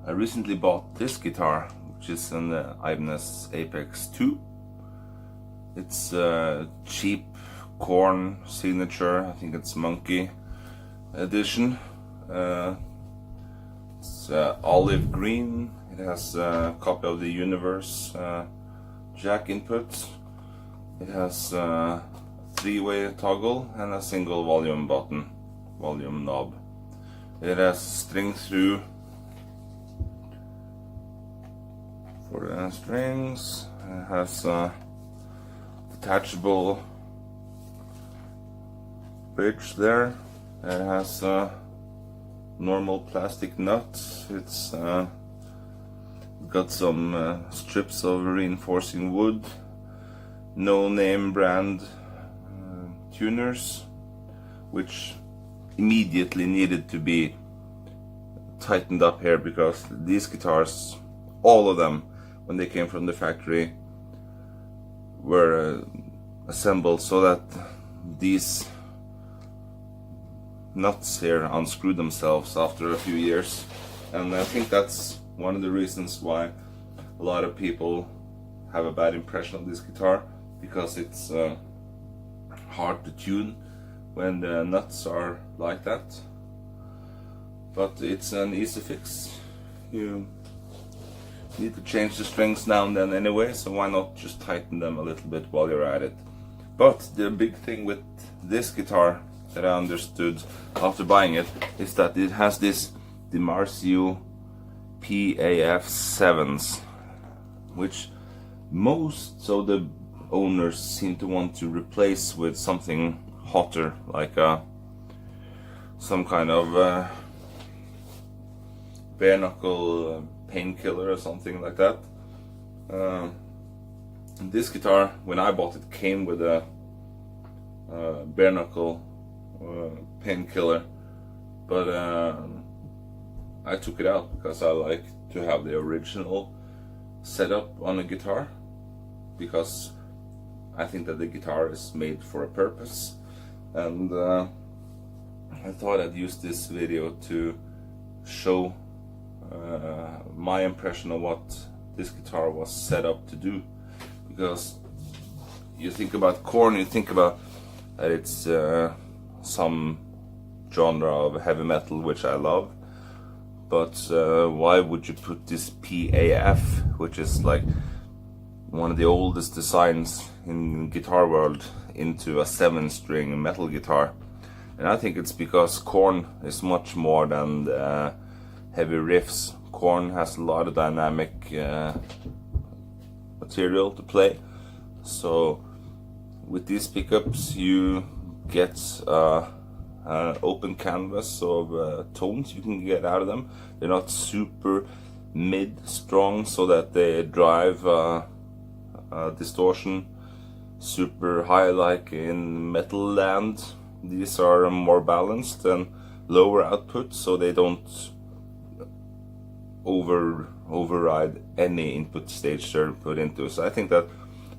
I recently bought this guitar, which is an Ibanez Apex 2. It's a cheap Korn signature. I think it's Monkey edition. It's olive green. It has a copy of the Universe jack input. It has a three-way toggle and a single volume button, volume knob. It has string through for the strings. It has a detachable bridge there. It has a normal plastic nut. It's got some strips of reinforcing wood, no name brand tuners, which immediately needed to be tightened up here, because these guitars, all of them, when they came from the factory, were assembled so that these nuts here unscrew themselves after a few years. And I think that's one of the reasons why a lot of people have a bad impression of this guitar, because it's hard to tune when the nuts are like that. But it's an easy fix. You need to change the strings now and then anyway, so why not just tighten them a little bit while you're at it. But the big thing with this guitar that I understood after buying it is that it has this DiMarzio PAF7s, which most of the owners seem to want to replace with something hotter, like some kind of bare knuckle painkiller or something like that. This guitar, when I bought it, came with a bare knuckle painkiller, but I took it out because I like to have the original setup on a guitar, because I think that the guitar is made for a purpose. And I thought I'd use this video to show my impression of what this guitar was set up to do. Because you think about Korn, you think about that it's some genre of heavy metal, which I love, but why would you put this PAF, which is like one of the oldest designs in guitar world, into a 7-string metal guitar? And I think it's because Korn is much more than the heavy riffs. Korn has a lot of dynamic material to play. So with these pickups you get an open canvas of tones you can get out of them. They're not super mid-strong so that they drive distortion super high like in metal land. These are more balanced and lower output, so they don't override any input stage they're put into. So I think that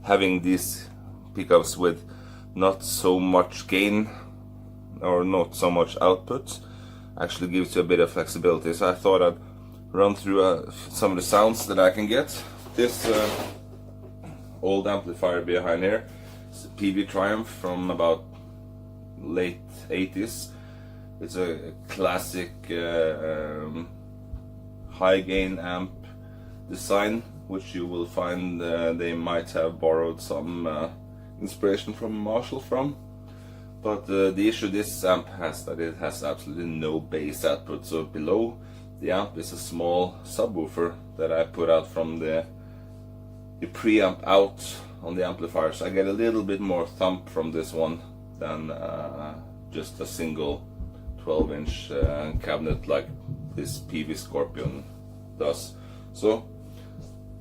having these pickups with not so much gain or not so much output actually gives you a bit of flexibility. So I thought I'd run through some of the sounds that I can get. This old amplifier behind here is a PV Triumph from about late 80s. It's a classic high gain amp design, which you will find they might have borrowed some inspiration from Marshall from. But the issue this amp has, that it has absolutely no bass output. So below the amp is a small subwoofer that I put out from the preamp out on the amplifier. So I get a little bit more thump from this one than just a single 12-inch cabinet like this PV Scorpion does. So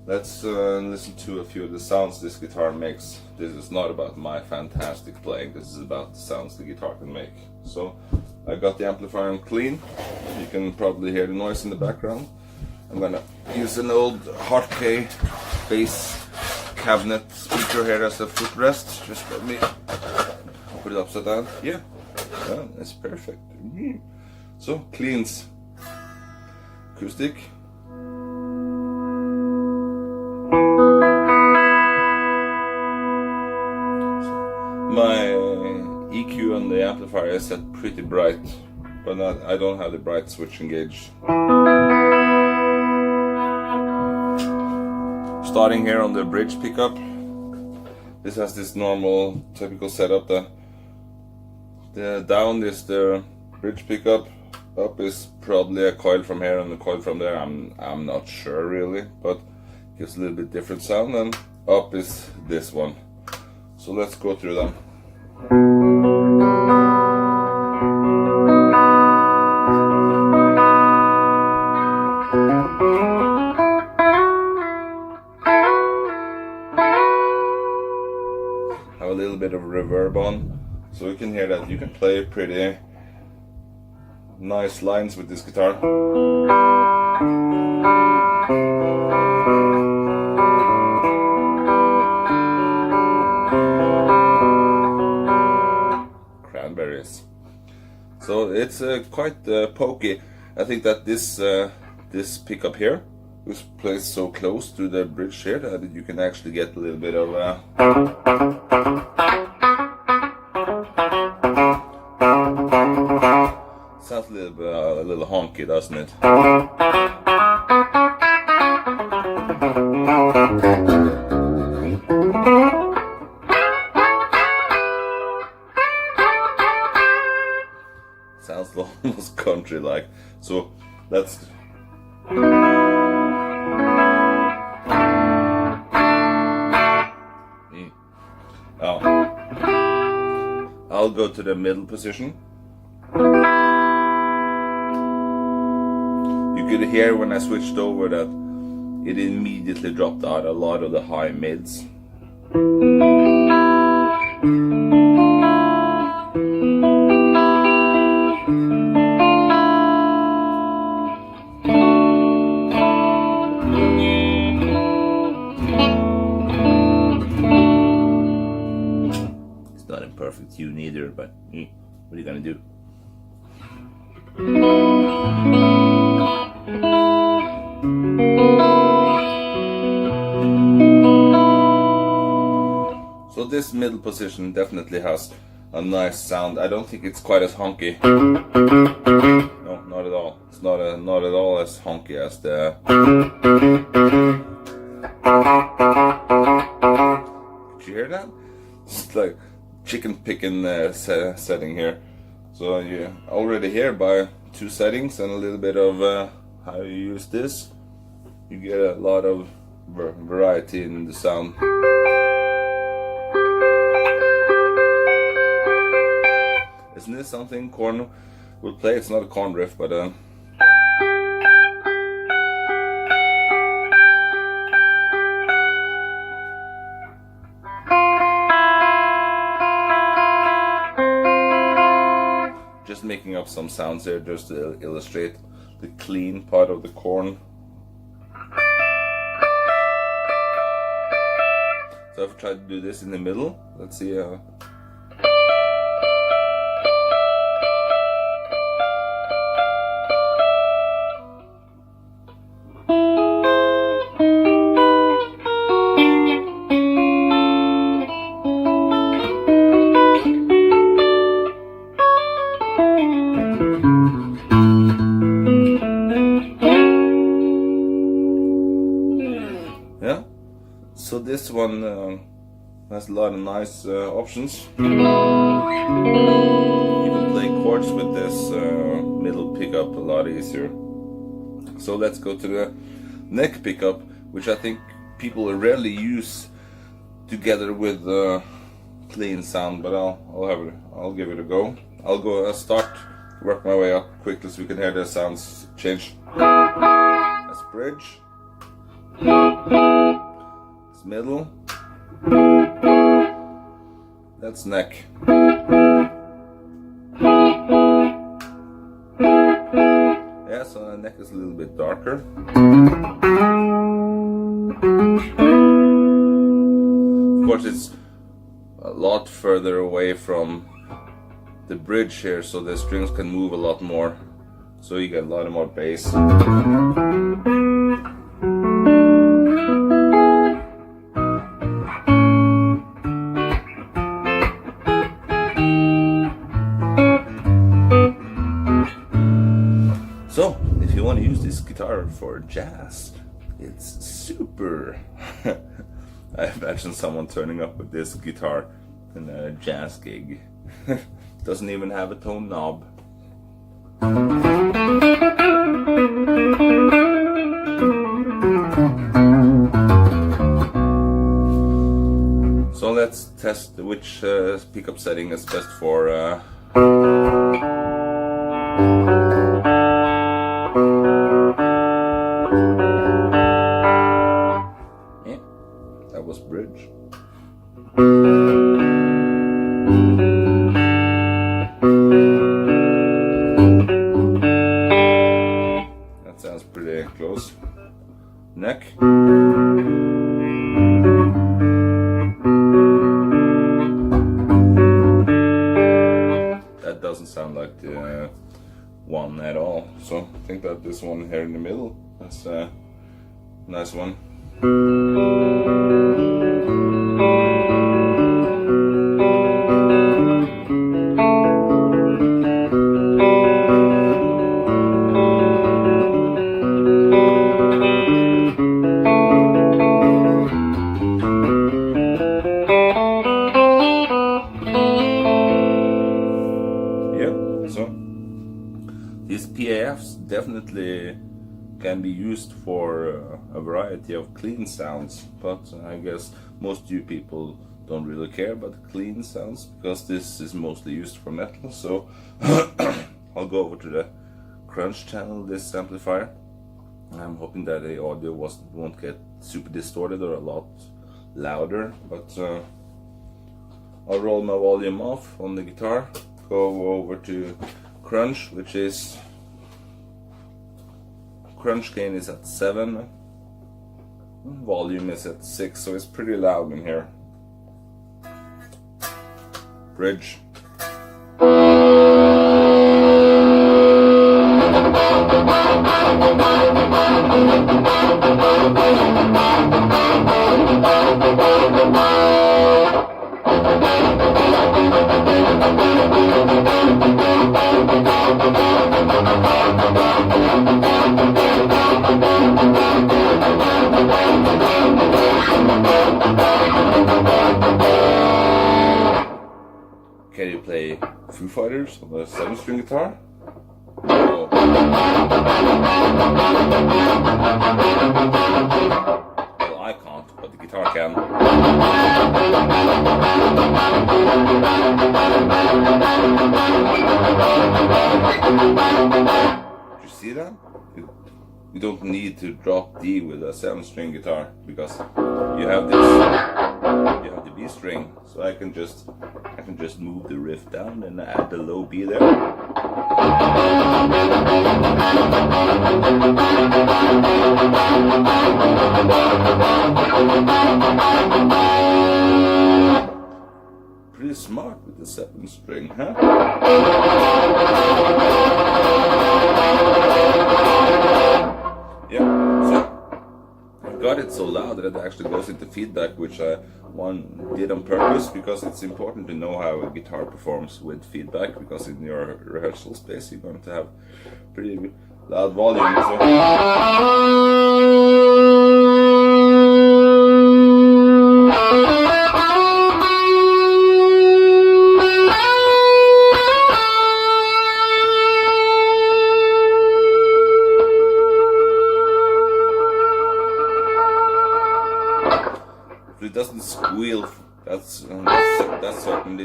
let's listen to a few of the sounds this guitar makes. This is not about my fantastic playing, this is about the sounds the guitar can make. So I got the amplifier on clean. You can probably hear the noise in the background. I'm gonna use an old Hartkey bass cabinet speaker here as a footrest. Just let me put it upside down. Yeah, that's perfect. So cleans acoustic. amplifier is set pretty bright, but I don't have the bright switch engaged. Starting here on the bridge pickup, this has this normal typical setup. The down is the bridge pickup, up is probably a coil from here and a coil from there. I'm not sure really, but gives a little bit different sound. And up is this one. So let's go through them. Have a little bit of reverb on, so you can hear that you can play pretty nice lines with this guitar. Cranberries. So it's quite pokey. I think that this pickup here, which plays so close to the bridge here, that you can actually get a little bit of sounds a little honky, doesn't it? Sounds almost country-like. So that's I'll go to the middle position. You could hear when I switched over that it immediately dropped out a lot of the high mids. It's not in perfect tune either, but what are you gonna do? So this middle position definitely has a nice sound. I don't think it's quite as honky. No, not at all. It's not at all as honky as the. Did you hear that? It's like chicken picking setting here. So you already hear by 2 settings and a little bit of how you use this, you get a lot of variety in the sound. Isn't this something Korn would play? It's not a Korn riff, but just making up some sounds here just to illustrate the clean part of the Korn. So I've tried to do this in the middle. Let's see. Yeah, so this one has a lot of nice options. You can play chords with this middle pickup a lot easier. So let's go to the neck pickup, which I think people rarely use together with clean sound, but I'll give it a go. I'll start work my way up quickly so we can hear the sounds change. That's bridge. It's middle. That's neck. Yeah, so the neck is a little bit darker. Of course, it's a lot further away from the bridge here, so the strings can move a lot more. So you get a lot more bass. if you want to use this guitar for jazz, it's super. I imagine someone turning up with this guitar in a jazz gig. Doesn't even have a tone knob. So let's test which pickup setting is best for yeah, that was bridge. That sounds pretty close. Neck. That doesn't sound like the one at all. So I think that this one here in the middle, that's a nice one. These PAFs definitely can be used for a variety of clean sounds, but I guess most you people don't really care about the clean sounds because this is mostly used for metal. So I'll go over to the crunch channel, this amplifier. I'm hoping that the audio won't get super distorted or a lot louder, but I'll roll my volume off on the guitar, go over to crunch, which is crunch gain is at 7, volume is at 6, so it's pretty loud in here. Bridge. Can you play Foo Fighters on a 7-string guitar? Oh. Well, I can't, but the guitar can. Did you see that? You don't need to drop D with a 7-string guitar because you have the B string, so I can just move the riff down and add the low B there. Pretty smart with the 7-string, huh? Yeah, so I got it so loud that it actually goes into feedback, which I did on purpose because it's important to know how a guitar performs with feedback, because in your rehearsal space you're going to have pretty loud volume. It doesn't squeal. That's certain.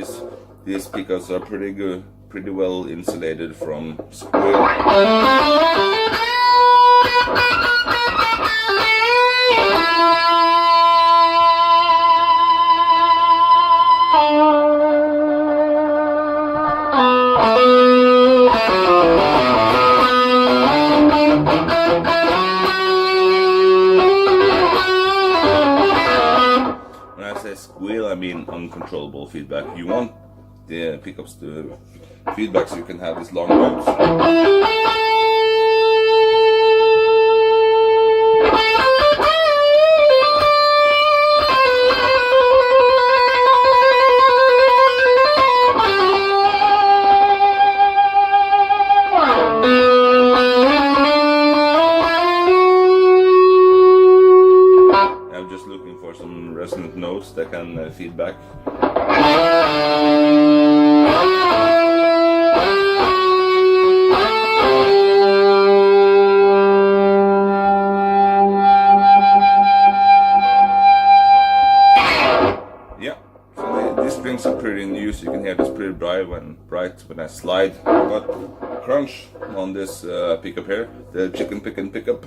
These pickups are pretty good, pretty well insulated from squeal. Squeal, I mean uncontrollable feedback. You want the pickups to feedback so you can have these long notes. notes that can feedback. Yeah, so these strings are pretty new, so you can hear this pretty bright when I slide. But crunch on this pickup here, the chicken pickin' pickup,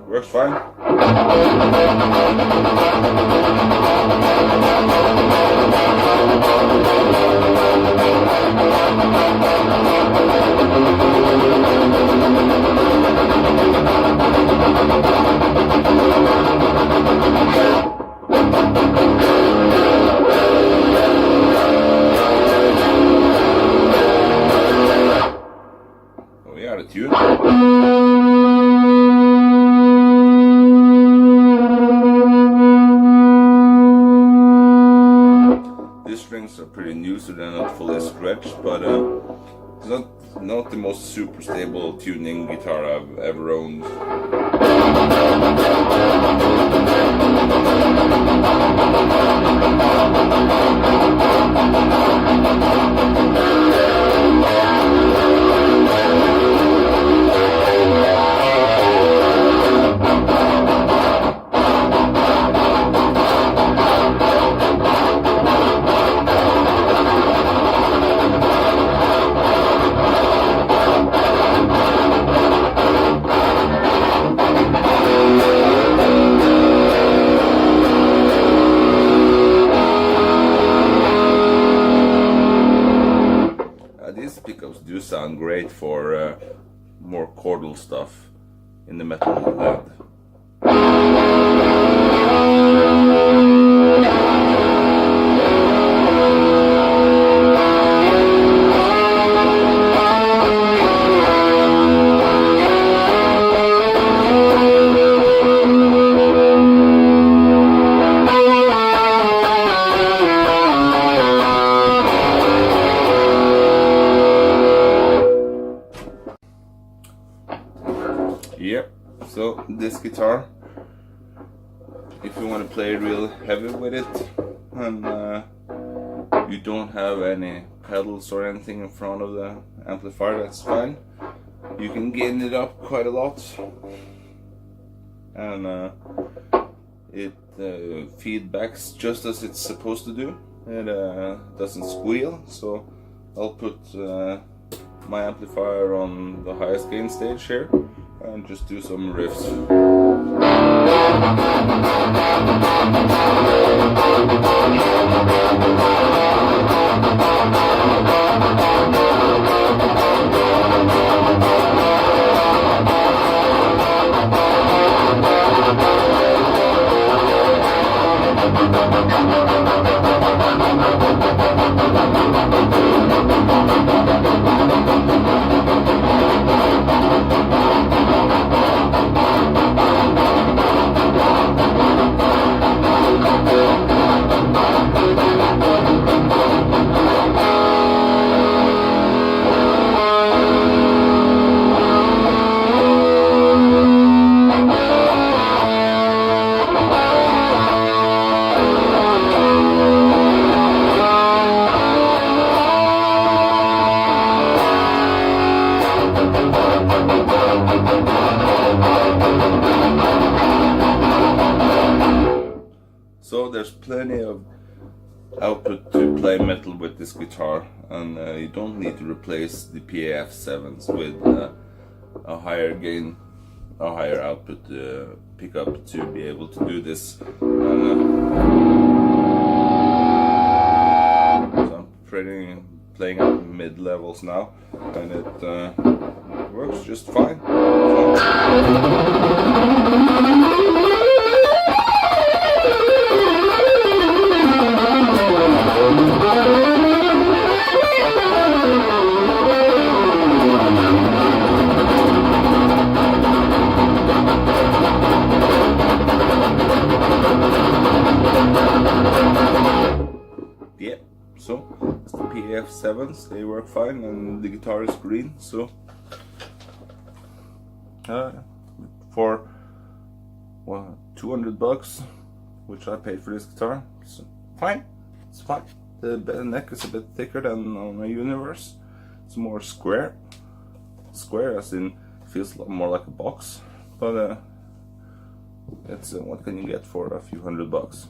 works fine. Oh yeah, the tune. These strings are pretty new, so they're not fully stretched, but it's not the most super stable tuning guitar I've ever owned. These pickups do sound great for more chordal stuff in the metal band. Yep, so this guitar, if you want to play real heavy with it and you don't have any pedals or anything in front of the amplifier, that's fine. You can gain it up quite a lot, and it feedbacks just as it's supposed to do. It doesn't squeal, so I'll put my amplifier on the highest gain stage here and just do some riffs. So there's plenty of output to play metal with this guitar, and you don't need to replace the PAF7s with a higher gain, a higher output pickup to be able to do this. So I'm playing at mid levels now, and it works just fine. Yeah, so it's the PAF7s, they work fine, and the guitar is green, so for $200 which I paid for this guitar. It's fine. It's fine. The neck is a bit thicker than on a Universe. It's more square. Square as in feels a lot more like a box, but it's what can you get for a few $100 bucks?